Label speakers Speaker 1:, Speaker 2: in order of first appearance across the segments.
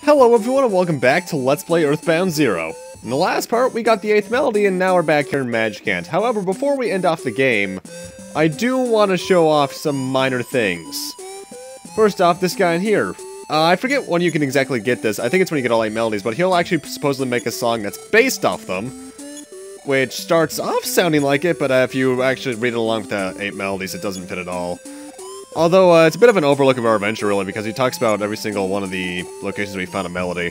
Speaker 1: Hello everyone and welcome back to Let's Play Earthbound 0. In the last part, we got the 8th melody and now we're back here in Magicant. However, before we end off the game, I do want to show off some minor things. First off, this guy in here. I forget when you can exactly get this. I think it's when you get all 8 melodies, but he'll actually supposedly make a song that's based off them. Which starts off sounding like it, but if you actually read it along with the 8 melodies, it doesn't fit at all. Although, it's a bit of an overlook of our adventure, really, because he talks about every single one of the locations where we found a melody.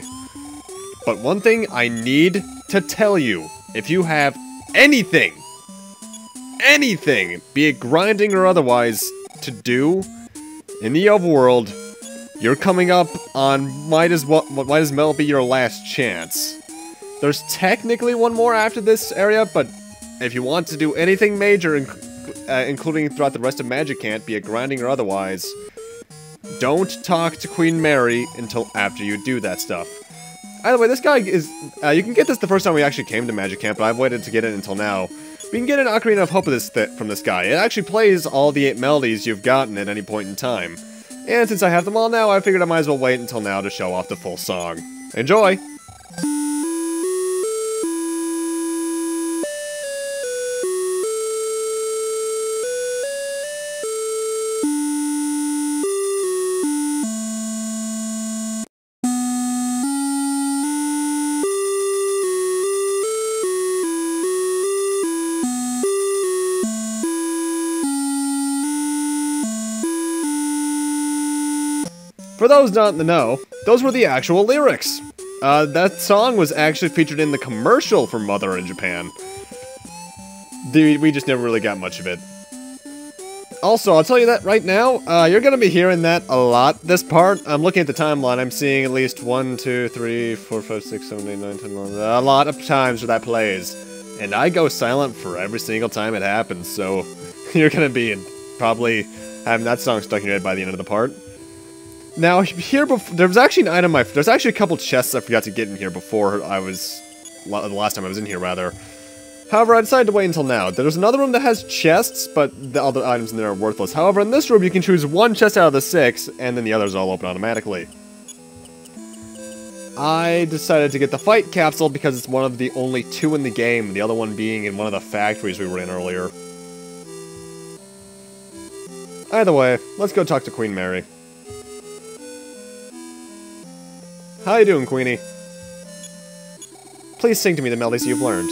Speaker 1: But one thing I need to tell you, if you have anything, be it grinding or otherwise, to do in the overworld, you're coming up on might as well be your last chance. There's technically one more after this area, but if you want to do anything major, including throughout the rest of Magicant, be it grinding or otherwise, don't talk to Queen Mary until after you do that stuff. Either way, this guy is, you can get this the first time we actually came to Magicant, but I've waited to get it until now. We can get an Ocarina of Hope from this guy. It actually plays all the 8 melodies you've gotten at any point in time. And since I have them all now, I figured I might as well wait until now to show off the full song. Enjoy! For those not in the know, those were the actual lyrics. That song was actually featured in the commercial for Mother in Japan. We just never really got much of it. Also, I'll tell you that right now, you're gonna be hearing that a lot this part. I'm looking at the timeline, I'm seeing at least 1, 2, 3, 4, 5, 6, 7, 8, 9, 10, 11, a lot of times where that plays. And I go silent for every single time it happens, so you're gonna be probably having that song stuck in your head by the end of the part. Now, here there was actually an item there's actually a couple chests I forgot to get in here before the last time I was in here, rather. However, I decided to wait until now. There's another room that has chests, but the other items in there are worthless. However, in this room, you can choose one chest out of the 6, and then the others all open automatically. I decided to get the fight capsule because it's one of the only 2 in the game, the other one being in one of the factories we were in earlier. Either way, let's go talk to Queen Mary. How you doing, Queenie? Please sing to me the melodies you've learned.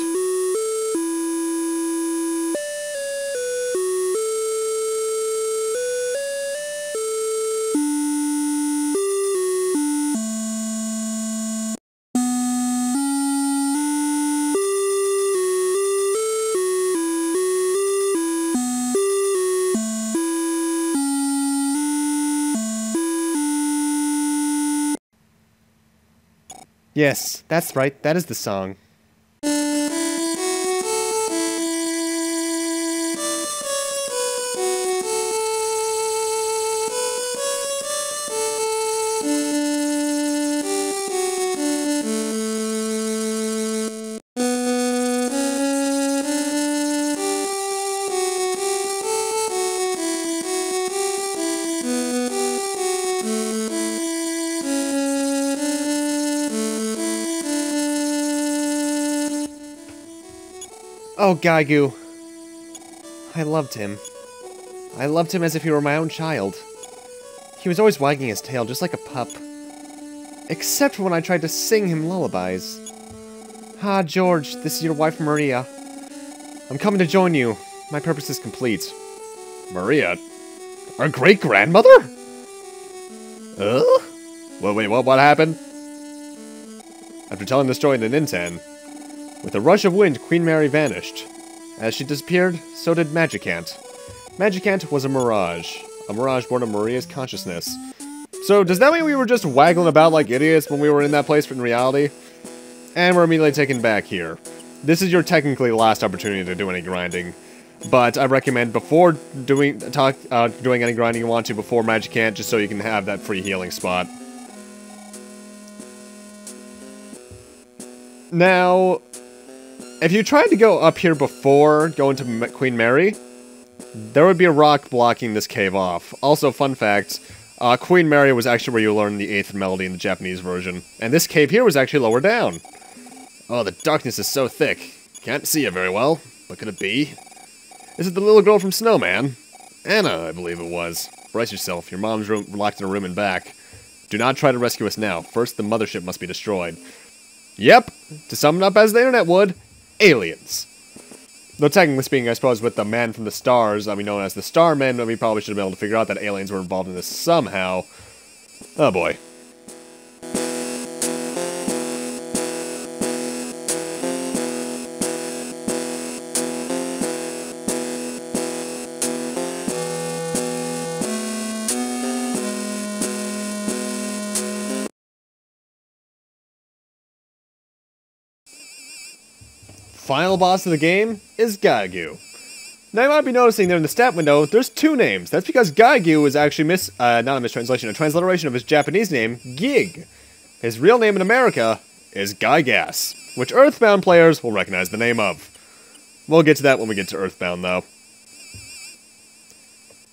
Speaker 1: Yes, that's right, that is the song. Oh, Gaigu. I loved him. I loved him as if he were my own child. He was always wagging his tail just like a pup. Except when I tried to sing him lullabies. Ah, George, this is your wife Maria. I'm coming to join you. My purpose is complete. Maria? Our great-grandmother? Wait, what happened? After telling this story to Ninten, with a rush of wind, Queen Mary vanished. As she disappeared, so did Magicant. Magicant was a mirage born of Maria's consciousness. So, does that mean we were just waggling about like idiots when we were in that place in reality? And we're immediately taken back here. This is your technically last opportunity to do any grinding. But I recommend before doing any grinding you want to before Magicant, just so you can have that free healing spot. Now, if you tried to go up here before going to Queen Mary, there would be a rock blocking this cave off. Also, fun fact, Queen Mary was actually where you learn the 8th melody in the Japanese version. And this cave here was actually lower down. Oh, the darkness is so thick. Can't see it very well. What could it be? Is it the little girl from Snowman? Anna, I believe it was. Brace yourself. Your mom's locked in a room and back. Do not try to rescue us now. First, the mothership must be destroyed. Yep. To sum it up as the internet would, aliens. Though technically speaking, I suppose with the man from the stars, known as the Starman, we probably should have been able to figure out that aliens were involved in this somehow. Oh boy. Final boss of the game is Gaigu. Now you might be noticing there in the stat window, there's 2 names. That's because Gaigu is actually not a mistranslation, a transliteration of his Japanese name, Gig. His real name in America is Gygas, which Earthbound players will recognize the name of. We'll get to that when we get to Earthbound, though.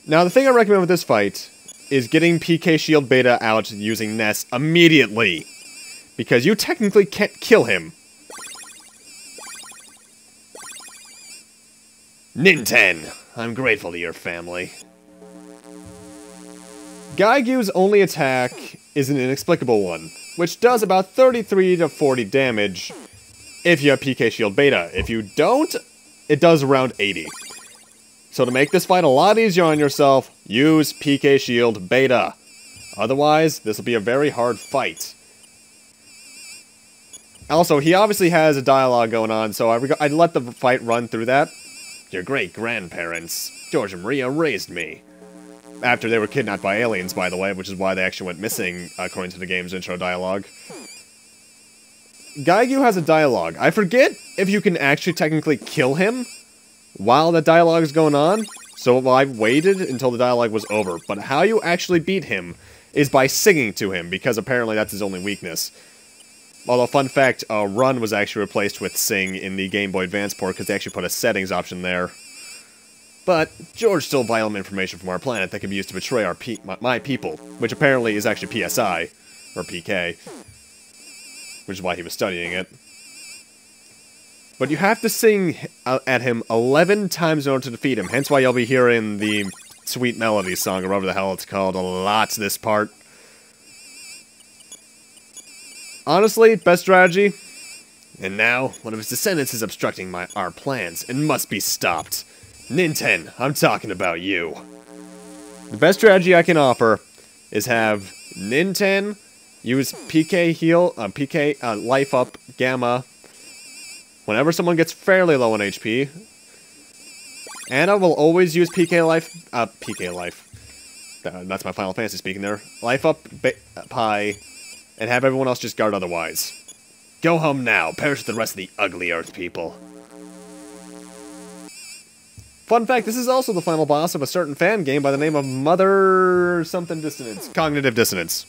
Speaker 1: Now, the thing I recommend with this fight is getting PK Shield Beta out using Ness immediately, because you technically can't kill him. Ninten, I'm grateful to your family. Gaigu's only attack is an inexplicable one, which does about 33 to 40 damage if you have PK Shield Beta. If you don't, it does around 80. So to make this fight a lot easier on yourself, use PK Shield Beta. Otherwise, this will be a very hard fight. Also, he obviously has a dialogue going on, so I'd let the fight run through that. Your great-grandparents, George and Maria, raised me. After they were kidnapped by aliens, by the way, which is why they actually went missing, according to the game's intro dialogue. Gaigu has a dialogue. I forget if you can actually technically kill him while the dialogue is going on, so I waited until the dialogue was over. But how you actually beat him is by singing to him, because apparently that's his only weakness. Although, fun fact, Run was actually replaced with Sing in the Game Boy Advance port because they actually put a settings option there. But George stole vital information from our planet that can be used to betray my people, which apparently is actually PSI, or PK, which is why he was studying it. But you have to sing at him 11 times in order to defeat him, hence why you'll be hearing the Sweet Melody song, or whatever the hell it's called, a lot this part. Honestly, best strategy. And now, one of his descendants is obstructing our plans and must be stopped. Ninten, I'm talking about you. The best strategy I can offer is have Ninten use PK heal, PK life up Gamma whenever someone gets fairly low on HP. Anna will always use PK life, that's my Final Fantasy speaking there. Life up Pi. And have everyone else just guard otherwise. Go home now, perish with the rest of the ugly Earth people. Fun fact, this is also the final boss of a certain fan game by the name of Mother something Dissonance. Cognitive Dissonance.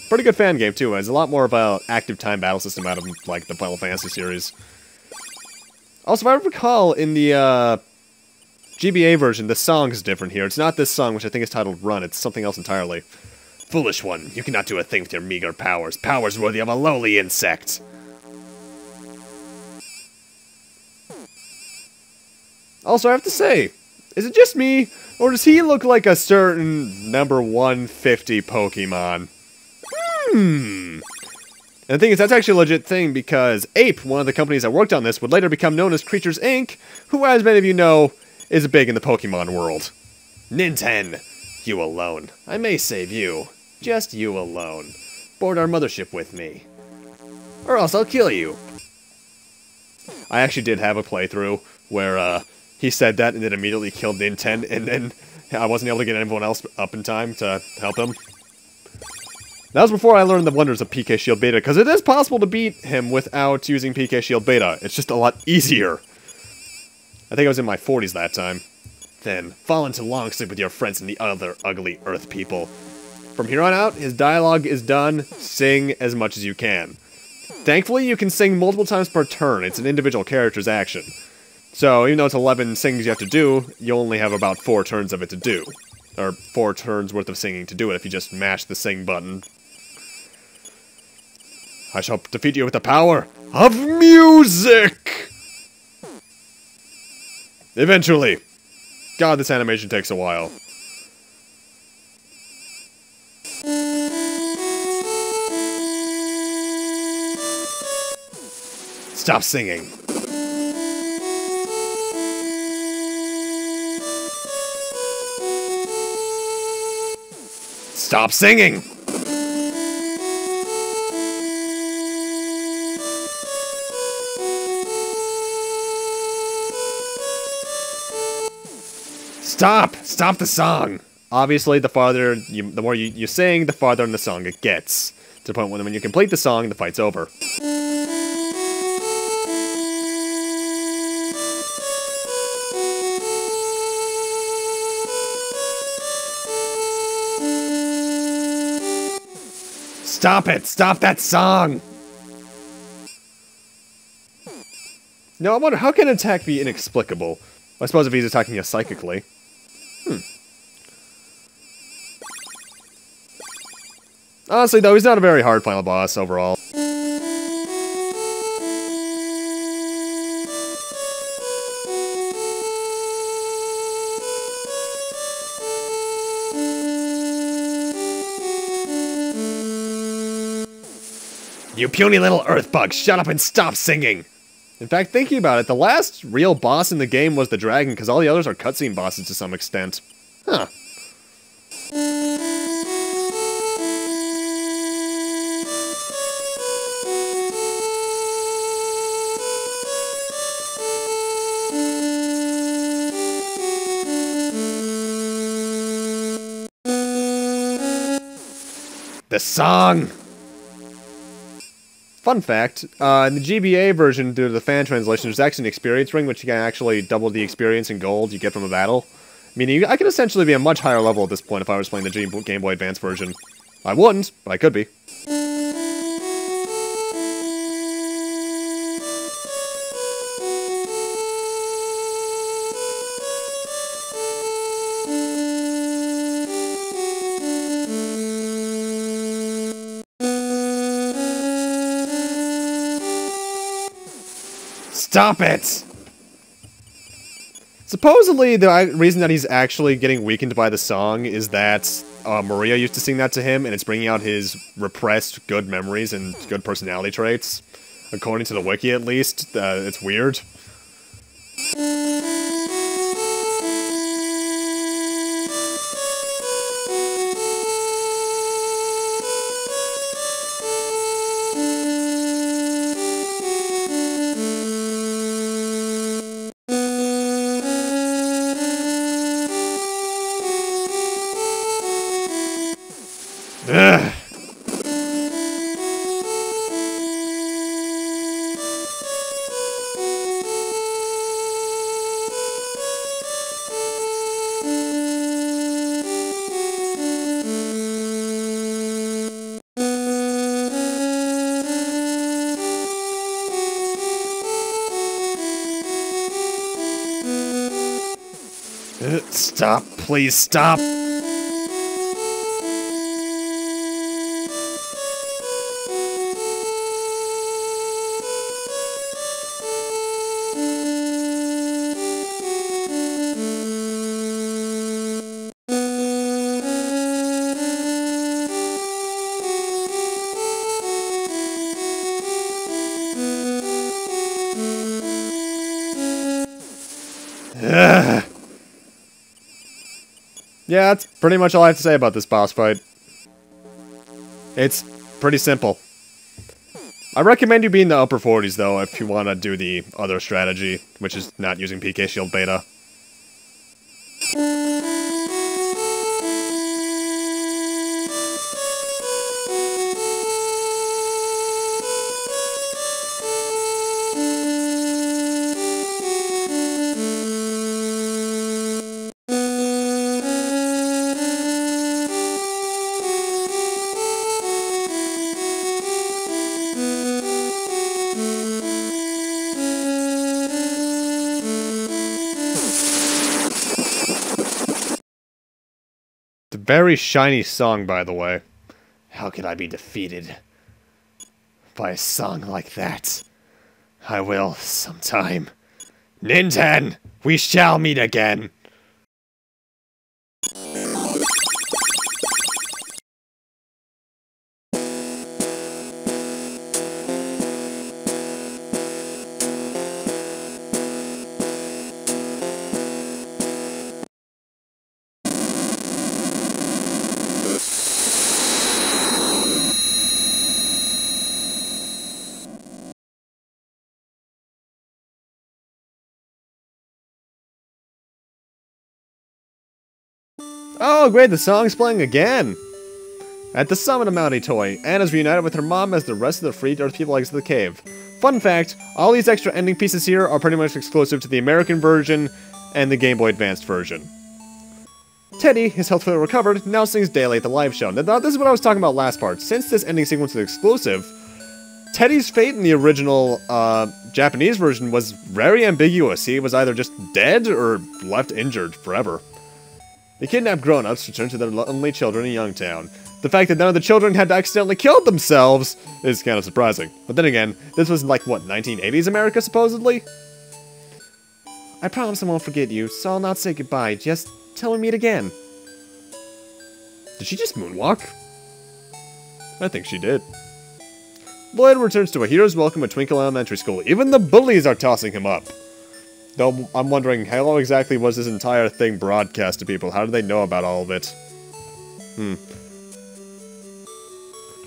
Speaker 1: Pretty good fan game too, it has a lot more of an active time battle system out of like the Final Fantasy series. Also, if I recall, in the GBA version, the song is different here. It's not this song, which I think is titled Run, it's something else entirely. Foolish one, you cannot do a thing with your meager powers. Powers worthy of a lowly insect. Also, I have to say, is it just me, or does he look like a certain number 150 Pokemon? And the thing is, that's actually a legit thing, because Ape, one of the companies that worked on this, would later become known as Creatures Inc., who, as many of you know, is big in the Pokemon world. Ninten, you alone. I may save you. Just you alone. Board our mothership with me. Or else I'll kill you. I actually did have a playthrough where he said that and then immediately killed Ninten, and then I wasn't able to get anyone else up in time to help him. That was before I learned the wonders of PK Shield Beta, because it is possible to beat him without using PK Shield Beta. It's just a lot easier. I think I was in my 40s that time. Then, fall into long sleep with your friends and the other ugly Earth people. From here on out, his dialogue is done. Sing as much as you can. Thankfully, you can sing multiple times per turn. It's an individual character's action. So, even though it's 11 sings you have to do, you only have about 4 turns of it to do. or 4 turns worth of singing to do it if you just mash the sing button. I shall defeat you with the power of music! Eventually. God, this animation takes a while. Stop singing. Stop singing! Stop! Stop the song! Obviously, the more you sing, the farther in the song it gets. To the point when you complete the song, the fight's over. Stop it! Stop that song! Now, I wonder, how can an attack be inexplicable? I suppose if he's attacking you psychically. Honestly, though, he's not a very hard final boss overall. You puny little earthbug, shut up and stop singing! In fact, thinking about it, the last real boss in the game was the dragon, because all the others are cutscene bosses to some extent. Huh. The song! Fun fact, in the GBA version, due to the fan translation, there's actually an experience ring, which you can actually double the experience in gold you get from a battle. Meaning, I could essentially be a much higher level at this point if I was playing the Game Boy Advance version. I wouldn't, but I could be. Stop it! Supposedly, the reason that he's actually getting weakened by the song is that Maria used to sing that to him, and it's bringing out his repressed good memories and good personality traits. According to the wiki, at least. It's weird. Ugh. Stop, please stop. Ugh. Yeah, that's pretty much all I have to say about this boss fight. It's pretty simple. I recommend you be in the upper 40s, though, if you want to do the other strategy, which is not using PK Shield Beta. Very shiny song, by the way. How could I be defeated by a song like that? I will sometime. Ninten, we shall meet again. Oh, great, the song's playing again! At the summit of Mounty Toy, Anna's reunited with her mom as the rest of the freed Earth people exit the cave. Fun fact, all these extra ending pieces here are pretty much exclusive to the American version and the Game Boy Advanced version. Teddy, his health fully recovered, now sings daily at the live show. Now, this is what I was talking about last part. Since this ending sequence is exclusive, Teddy's fate in the original Japanese version was very ambiguous. He was either just dead or left injured forever. The kidnapped grown-ups return to their lonely children in Youngtown. The fact that none of the children had accidentally killed themselves is kind of surprising. But then again, this was like, what, 1980s America, supposedly? I promise I won't forget you, so I'll not say goodbye, just till we meet again. Did she just moonwalk? I think she did. Lloyd returns to a hero's welcome at Twinkle Elementary School. Even the bullies are tossing him up. Though I'm wondering, how exactly was this entire thing broadcast to people? How did they know about all of it?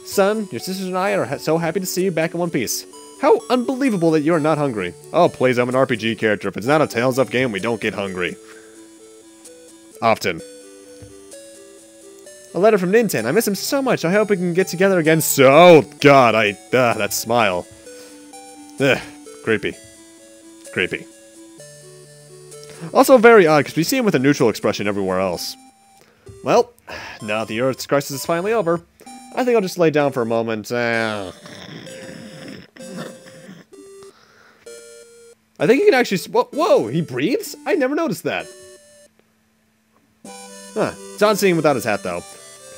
Speaker 1: Son, your sisters and I are so happy to see you back in one piece. How unbelievable that you are not hungry. Oh, please, I'm an RPG character. If it's not a Tales-up game, we don't get hungry. Often. A letter from Ninten. I miss him so much. I hope we can get together again. So, God, that smile. Ugh, creepy. Creepy. Also very odd, because we see him with a neutral expression everywhere else. Well, now that the Earth's crisis is finally over, I think I'll just lay down for a moment. I think he can actually... Whoa, he breathes? I never noticed that. Huh, it's odd seeing him without his hat, though.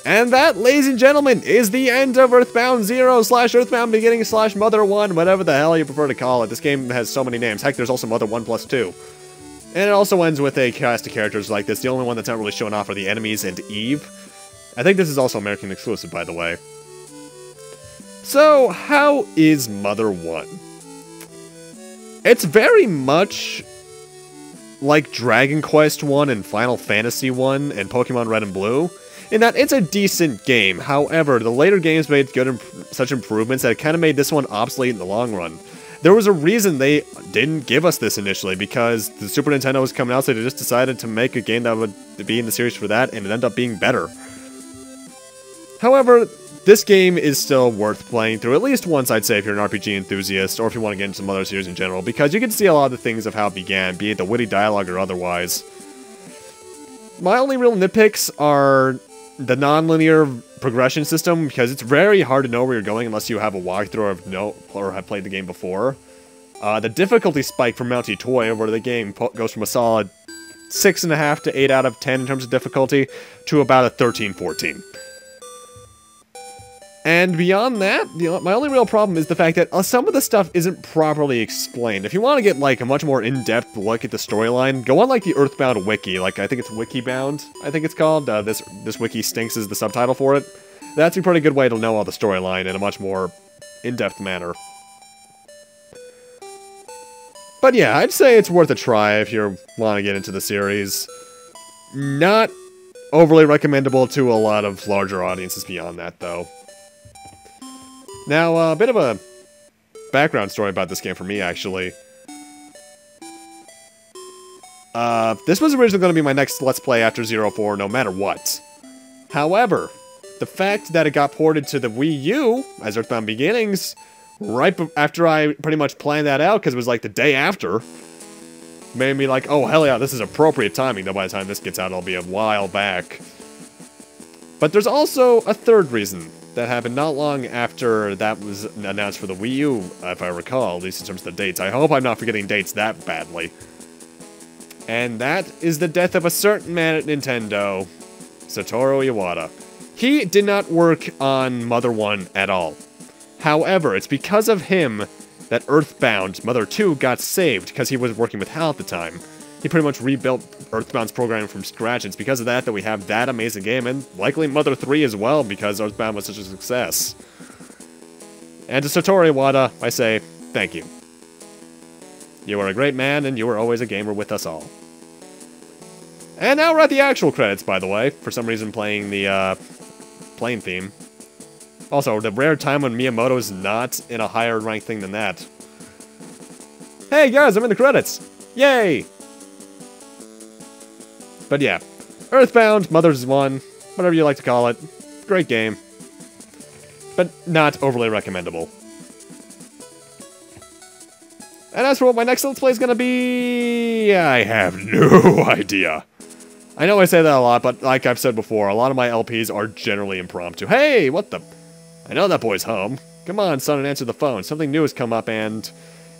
Speaker 1: And that, ladies and gentlemen, is the end of Earthbound 0/Earthbound Beginning / Mother 1, whatever the hell you prefer to call it. This game has so many names. Heck, there's also Mother 1+2. And it also ends with a cast of characters like this. The only one that's not really showing off are the enemies and Eve. I think this is also American exclusive, by the way. So, how is Mother 1? It's very much like Dragon Quest 1 and Final Fantasy 1 and Pokemon Red and Blue, in that it's a decent game. However, the later games made such improvements that it kind of made this one obsolete in the long run. There was a reason they didn't give us this initially, because the Super Nintendo was coming out, so they just decided to make a game that would be in the series for that, and it ended up being better. However, this game is still worth playing through at least once, I'd say, if you're an RPG enthusiast, or if you want to get into some other series in general, because you can see a lot of the things of how it began, be it the witty dialogue or otherwise. My only real nitpicks are the non-linear progression system, because it's very hard to know where you're going unless you have a walkthrough or have played the game before. The difficulty spike from Mounty Toy, where the game goes from a solid 6.5 to 8 out of 10 in terms of difficulty, to about a 13-14. And beyond that, my only real problem is the fact that some of the stuff isn't properly explained. If you want to get, like, a much more in-depth look at the storyline, go on, like, the Earthbound wiki. Like, I think it's Wikibound, I think it's called. This wiki stinks is the subtitle for it. That's a pretty good way to know all the storyline in a much more in-depth manner. But yeah, I'd say it's worth a try if you want to get into the series. Not overly recommendable to a lot of larger audiences beyond that, though. Now, a bit of a background story about this game for me, actually. This was originally going to be my next Let's Play after 04, no matter what. However, the fact that it got ported to the Wii U, as Earthbound Beginnings, right after I pretty much planned that out, because it was like the day after, made me like, oh, hell yeah, this is appropriate timing, though by the time this gets out, it'll be a while back. But there's also a third reason that happened not long after that was announced for the Wii U, if I recall, at least in terms of the dates. I hope I'm not forgetting dates that badly. And that is the death of a certain man at Nintendo. Satoru Iwata. He did not work on Mother 1 at all. However, it's because of him that Earthbound Mother 2 got saved, because he was working with HAL at the time. He pretty much rebuilt Earthbound's programming from scratch. It's because of that that we have that amazing game, and likely Mother 3 as well, because Earthbound was such a success. And to Satoru Iwata, I say, thank you. You are a great man, and you are always a gamer with us all. And now we're at the actual credits, by the way. For some reason playing the, plane theme. Also, the rare time when Miyamoto's not in a higher ranked thing than that. Hey guys, I'm in the credits! Yay! But yeah, Earthbound, Mother's 1, whatever you like to call it. Great game. But not overly recommendable. And as for what my next Let's Play is gonna be... I have no idea. I know I say that a lot, but like I've said before, a lot of my LPs are generally impromptu. Hey, what the... I know that boy's home. Come on, son, and answer the phone. Something new has come up, and...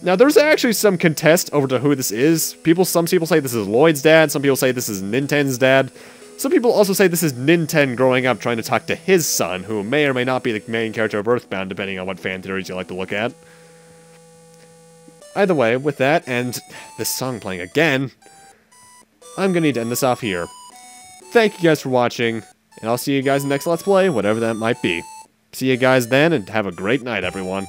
Speaker 1: Now, there's actually some contest over to who this is. Some people say this is Lloyd's dad, some people say this is Ninten's dad. Some people also say this is Ninten growing up trying to talk to his son, who may or may not be the main character of Earthbound, depending on what fan theories you like to look at. Either way, with that, and this song playing again, I'm gonna need to end this off here. Thank you guys for watching, and I'll see you guys in the next Let's Play, whatever that might be. See you guys then, and have a great night, everyone.